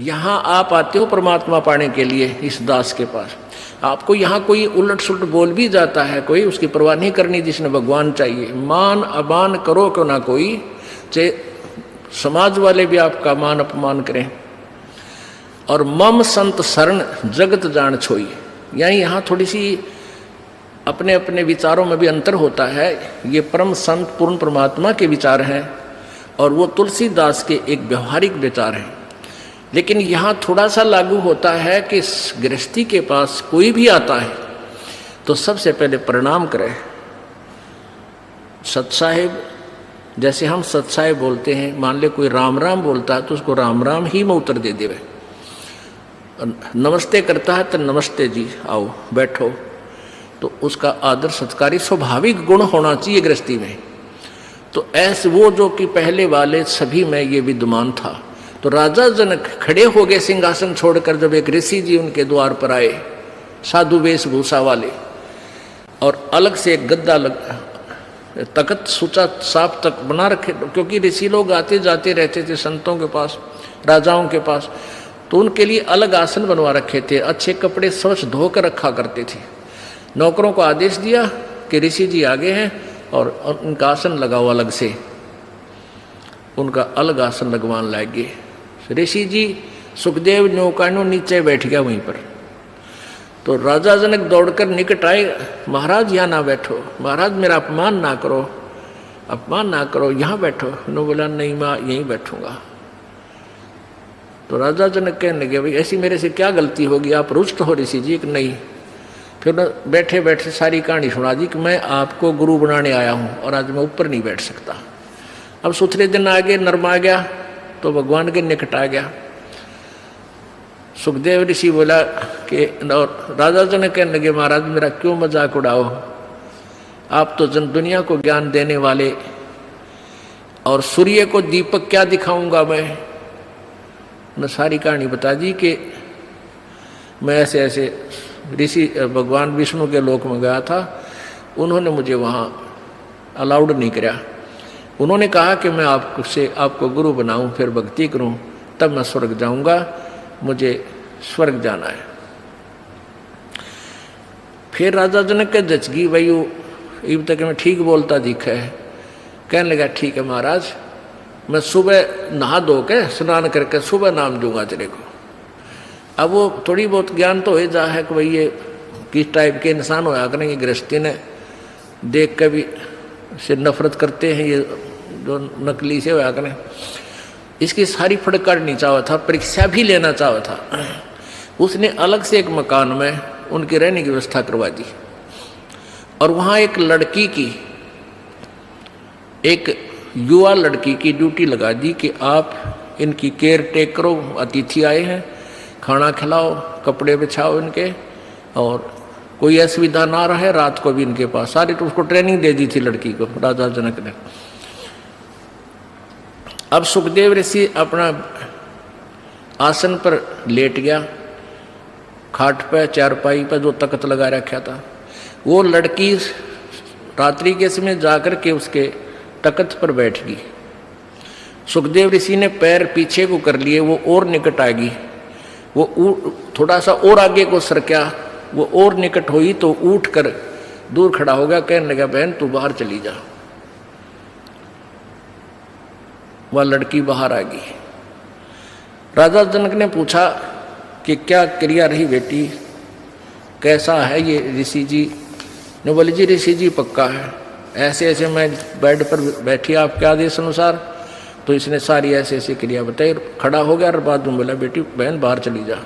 यहाँ आप आते हो परमात्मा पाने के लिए इस दास के पास। आपको यहाँ कोई उलट सुलट बोल भी जाता है, कोई उसकी परवाह नहीं करनी, जिसने भगवान चाहिए। मान अमान करो क्यों ना कोई, चाहे समाज वाले भी आपका मान अपमान करें। और मम संत शरण जगत जान छोई, यानी यहाँ थोड़ी सी अपने अपने विचारों में भी अंतर होता है। ये परम संत पूर्ण परमात्मा के विचार हैं और वो तुलसीदास के एक व्यवहारिक विचार हैं। लेकिन यहाँ थोड़ा सा लागू होता है कि गृहस्थी के पास कोई भी आता है तो सबसे पहले प्रणाम करे। सतसाहिब, जैसे हम सतसाहिब बोलते हैं, मान ले कोई राम राम बोलता है तो उसको राम राम ही में उत्तर दे देवे। नमस्ते करता है तो नमस्ते जी, आओ बैठो, तो उसका आदर सत्कारी स्वाभाविक गुण होना चाहिए गृहस्थी में। तो ऐसे वो जो कि पहले वाले सभी में ये विद्यमान था। तो राजा जनक खड़े हो गए सिंहासन छोड़कर जब एक ऋषि जी उनके द्वार पर आए, साधु वेशभूषा वाले, और अलग से एक गद्दा तख्त सुचा साफ तक बना रखे, क्योंकि ऋषि लोग आते जाते रहते थे संतों के पास, राजाओं के पास, तो उनके लिए अलग आसन बनवा रखे थे। अच्छे कपड़े स्वच्छ धोकर रखा करते थे। नौकरों को आदेश दिया कि ऋषि जी आगे हैं और उनका आसन लगाओ अलग से, उनका अलग आसन लगवान लागे। ऋषि जी सुखदेव नौकानो नीचे बैठ गया वहीं पर। तो राजा जनक दौड़कर निकट आए, महाराज यहाँ ना बैठो, महाराज मेरा अपमान ना करो, अपमान ना करो, यहाँ बैठो। उन्होंने बोला नहीं मैं यहीं बैठूंगा। तो राजा जनक कहने लगे भाई ऐसी मेरे से क्या गलती होगी, आप रुष्ट हो ऋषि जी? कि नहीं। फिर बैठे बैठे सारी कहानी सुना दी कि मैं आपको गुरु बनाने आया हूँ और आज मैं ऊपर नहीं बैठ सकता। अब सुथरे दिन आ गए, नर्म आ गया तो भगवान के निकट आ गया। सुखदेव ऋषि बोला कि, और राजा जनक कहने लगे महाराज मेरा क्यों मजाक उड़ाओ, आप तो जन दुनिया को ज्ञान देने वाले, और सूर्य को दीपक क्या दिखाऊंगा मैं सारी कहानी बता दी कि मैं ऐसे ऐसे ऋषि भगवान विष्णु के लोक में गया था, उन्होंने मुझे वहाँ अलाउड नहीं किया। उन्होंने कहा कि मैं आपको गुरु बनाऊं, फिर भक्ति करूं, तब मैं स्वर्ग जाऊंगा, मुझे स्वर्ग जाना है। फिर राजा जनक के जचगी भाई इब तक मैं ठीक बोलता दिखा है। कहने लगा ठीक है महाराज, मैं सुबह नहा धो के स्नान करके सुबह नाम दूंगा तेरे को। अब वो थोड़ी बहुत ज्ञान तो हो जा है कि भाई ये किस टाइप के इंसान होया करेंगे, गृहस्थी ने देख के भी से नफरत करते हैं, ये जो नकली से होया करें। इसकी सारी फड़काड़नी चाहा था, परीक्षा भी लेना चाहा था। उसने अलग से एक मकान में उनकी रहने की व्यवस्था करवा दी और वहाँ एक लड़की की, एक युवा लड़की की ड्यूटी लगा दी कि आप इनकी केयर टेक करो, अतिथि आए हैं, खाना खिलाओ, कपड़े बिछाओ इनके, और कोई असुविधा ना रहे, रात को भी इनके पास। सारी तो उसको ट्रेनिंग दे दी थी लड़की को राजा जनक ने। अब सुखदेव ऋषि अपना आसन पर लेट गया, खाट पे चारपाई पर जो तख्त लगा रखा था। वो लड़की रात्रि के समय जाकर के उसके तख्त पर बैठ गई। सुखदेव ऋषि ने पैर पीछे को कर लिए, वो और निकट आ गई। वो थोड़ा सा और आगे को सरका, वो और निकट हुई तो उठ कर दूर खड़ा हो गया। कहने लगा बहन तू बाहर चली जा। वह लड़की बाहर आ गई। राजा जनक ने पूछा कि क्या क्रिया रही बेटी, कैसा है ये ऋषि जी? ने बोले जी ऋषि जी पक्का है, ऐसे ऐसे मैं बेड पर बैठी आपके आदेश अनुसार। तो इसने सारी ऐसे ऐसी क्रिया बताई, खड़ा हो गया और बाद में बोला बेटी बहन बाहर चली जा।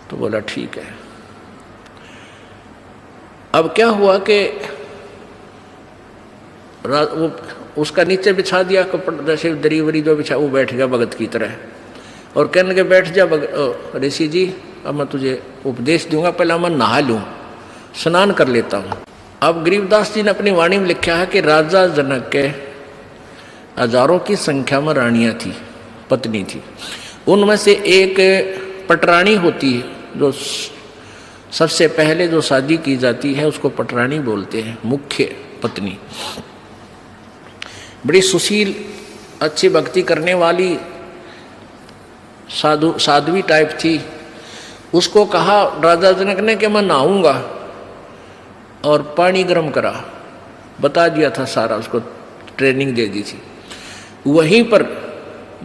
तो बोला ठीक है। अब क्या हुआ कि वो उसका नीचे बिछा दिया कपड़ा, जैसे दरी वरी जो बिछा, वो बैठ गया भगत की तरह और कहने लगे बैठ जा ऋषि जी, अब मैं तुझे उपदेश दूंगा, पहले मैं नहा लूँ, स्नान कर लेता हूँ। अब गरीबदास जी ने अपनी वाणी में लिखा है कि राजा जनक के हजारों की संख्या में रानियां थी, पत्नी थी। उनमें से एक पटरानी होती है, जो सबसे पहले जो शादी की जाती है उसको पटरानी बोलते हैं, मुख्य पत्नी। बड़ी सुशील, अच्छी भक्ति करने वाली, साध्वी टाइप थी। उसको कहा राजा जनक ने कि मैं नहाऊंगा, और पानी गर्म करा, बता दिया था सारा, उसको ट्रेनिंग दे दी थी। वहीं पर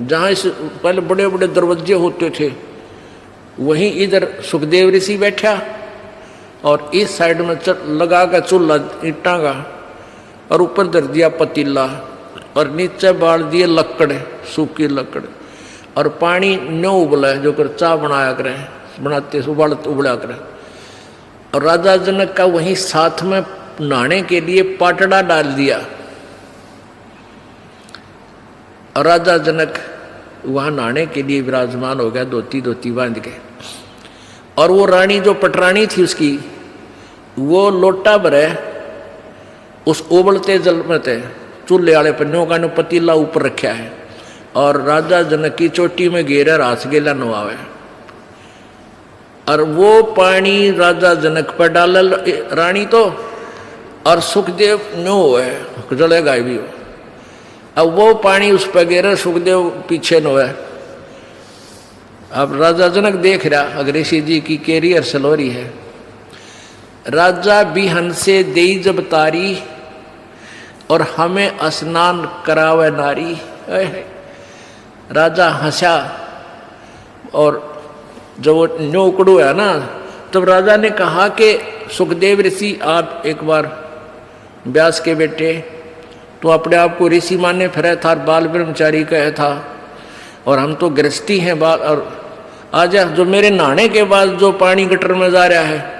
जहाँ इस पहले बड़े बड़े दरवाजे होते थे, वहीं इधर सुखदेव ऋषि बैठा और इस साइड में लगा का चूल्हा ईंटा का, और ऊपर धर दिया पतीला और नीचे बाल दिए लकड़, सूखी लकड़, और पानी न्यो उबला जो कर चाय बनाया करें, बनाते उबला करें। और राजा जनक का वहीं साथ में नहाने के लिए पाटड़ा डाल दिया, और राजा जनक वहाँ नहाने के लिए विराजमान हो गया, धोती बांध के। और वो रानी जो पटरानी थी उसकी, वो लोटा भरे उस उबलते जल में थे, चूल्हे वाले पन्नों का नो पतीला ऊपर रखा है, और राजा जनक की चोटी में घेरे रास गेला नवावे, और वो पानी राजा जनक पर डाल रानी तो, और सुखदेव नो है जलेगा भी हो। अब वो पानी उस पर गिरे, सुखदेव पीछे नो है। अब राजा जनक देख रहा अग्रेसी जी की कैरियर सलोरी है। राजा बिहन से देई जब तारी, और हमें स्नान करावे नारी। राजा हंसा, और जब वो न्योकड़ू है ना, तब राजा ने कहा कि सुखदेव ऋषि आप एक बार व्यास के बेटे, तो अपने आप को ऋषि माने फिर था, बाल ब्रह्मचारी कहे था, और हम तो गृहस्थी हैं बाल। और आज जो मेरे नहाने के बाद जो पानी गटर में जा रहा है,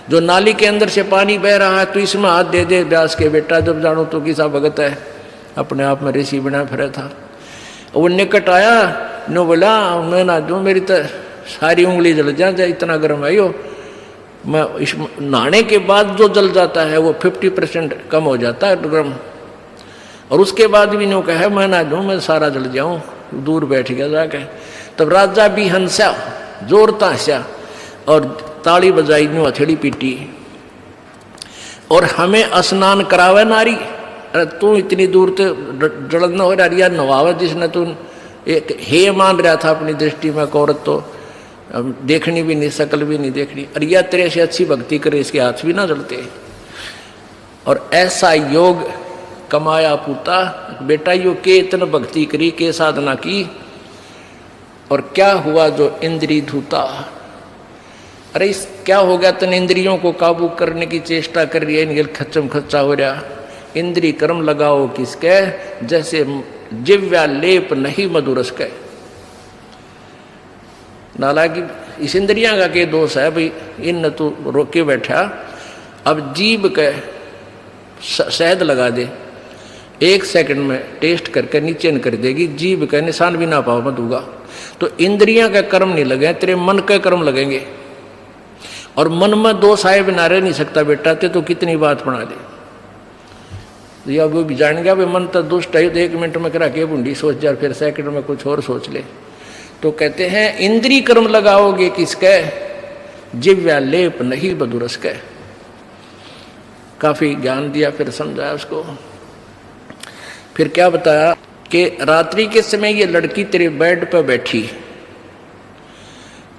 जो नाली के अंदर से पानी बह रहा है, तो इसमें हाथ दे दे व्यास के बेटा, जब जानो तो किसा भगत है, अपने आप में ऋषि बना फिर था। वो निकट आया, नो बोला मैं ना दूँ, मेरी तो सारी उंगली जल जाए, इतना गर्म है यो। मैं इस नहाने के बाद जो जल जाता है वो 50% कम हो जाता है गर्म, और उसके बाद भी नो कहे मैं ना दूँ, मैं सारा जल जाऊँ, दूर बैठ गया जाके। तब राजा भी हंसा, जोरता हंसा, और ताली बजाई, नो हथेली पीटी, और हमें स्नान करावे नारी। अरे तू इतनी दूर तो जलन हो रही है, नवावे जिसने तू एक हे मान रहा था अपनी दृष्टि में, औरत तो देखनी भी नहीं, शकल भी नहीं देखनी, और यह तेरे से अच्छी भक्ति करे, इसके हाथ भी ना जलते। और ऐसा योग कमाया पूता, बेटा यो के इतना भक्ति करी, के साधना की, और क्या हुआ जो इंद्री धूता। अरे इस क्या हो गया, तन इंद्रियों को काबू करने की चेष्टा कर रही है, इनके खच्चम खच्चा हो रहा। इंद्री कर्म लगाओ किसके, जैसे जिव्या लेप नहीं मधुरस के। नालाकी इस इंद्रियां का के दोष है भाई, इन तू रोके बैठा, अब जीभ के शहद लगा दे, 1 सेकंड में टेस्ट करके नीचे न कर देगी, जीभ का निशान भी ना पाओ मत होगा। तो इंद्रियां का कर्म नहीं लगे, तेरे मन के कर्म लगेंगे, और मन में दोष आए बिना रह नहीं सकता बेटा, ते तो कितनी बात बना दे। या वो भी जान गया भाई मन तो दुष्ट है, तो 1 मिनट में करा के बूंदी सोच जा, फिर सेकंड में कुछ और सोच ले। तो कहते हैं इंद्री कर्म लगाओगे किसके, जिव्या लेप नहीं बदुरस के। काफी ज्ञान दिया, फिर समझाया उसको। फिर क्या बताया कि रात्रि के समय ये लड़की तेरे बेड पर बैठी,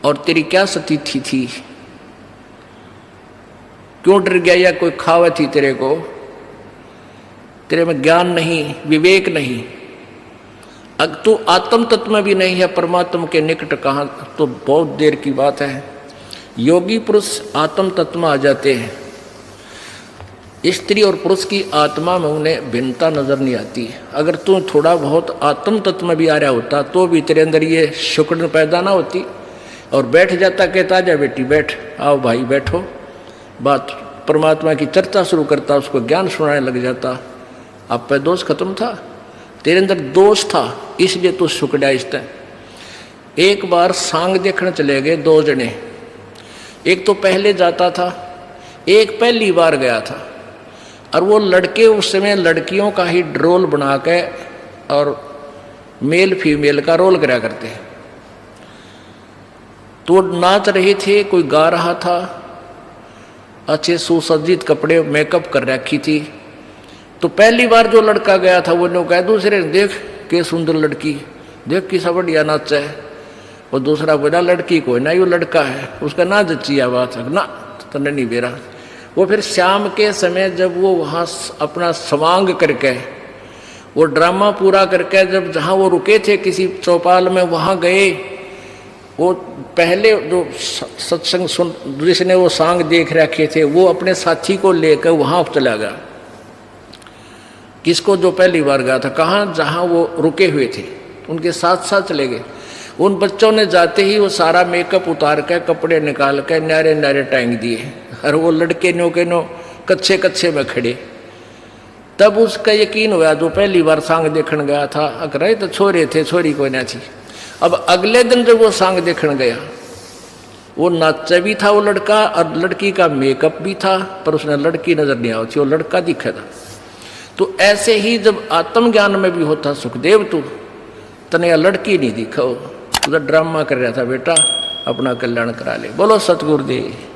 और तेरी क्या स्थिति थी, क्यों डर गया, या कोई खावत थी तेरे को, तेरे में ज्ञान नहीं, विवेक नहीं, अब तू आत्म तत्व में भी नहीं है, परमात्मा के निकट कहाँ, तो बहुत देर की बात है। योगी पुरुष आत्म तत्व में आ जाते हैं, स्त्री और पुरुष की आत्मा में उन्हें भिन्नता नजर नहीं आती। अगर तू थोड़ा बहुत आत्म तत्व में भी आ रहा होता, तो भी तेरे अंदर ये शुक्र पैदा ना होती, और बैठ जाता, कहता जा बेटी बैठ, आओ भाई बैठो, बात परमात्मा की चर्चा शुरू करता, उसको ज्ञान सुनाने लग जाता। अब पे दोष खत्म था, तेरे अंदर दोष था, इसलिए तू सुकड़ा इस तरह। एक बार सांग देखने चले गए 2 जने, एक तो पहले जाता था, एक पहली बार गया था, और वो लड़के उस समय लड़कियों का ही रोल बना के और मेल फीमेल का रोल करा करते हैं। तो नाच रहे थे, कोई गा रहा था, अच्छे सुसज्जित कपड़े मेकअप कर रखी थी। तो पहली बार जो लड़का गया था वो ने कहा दूसरे ने, देख के सुंदर लड़की, देख किसा बढ़िया नाच है, और दूसरा बोला लड़की को ना, यो लड़का है, उसका ना जच्ची बात है ना, तने नहीं बेरा। वो फिर शाम के समय जब वो वहाँ अपना समांग करके, वो ड्रामा पूरा करके, जब जहाँ वो रुके थे किसी चौपाल में वहाँ गए, वो पहले जो सत्संग सुन जिसने वो सांग देख रखे थे वो अपने साथी को लेकर वहाँ चला गया। किसको? जो पहली बार गया था। कहाँ? जहाँ वो रुके हुए थे, उनके साथ साथ चले गए। उन बच्चों ने जाते ही वो सारा मेकअप उतार कर, कपड़े निकाल कर न्यारे न्यारे टांग दिए, और वो लड़के नो के नो कच्चे कच्चे में खड़े। तब उसका यकीन हुआ, जो पहली बार सांग देखने गया था, अगर तो छोरे थे, छोरी कोई ना थी। अब अगले दिन जब वो सांग देखने गया, वो नाचा भी था वो लड़का, और लड़की का मेकअप भी था, पर उसने लड़की नजर नहीं आई थी, वो लड़का दिखा था। तो ऐसे ही जब आत्मज्ञान में भी होता, सुखदेव तू तने लड़की नहीं दिखा, उधर ड्रामा कर रहा था, बेटा अपना कल्याण करा ले। बोलो सतगुरुदेव।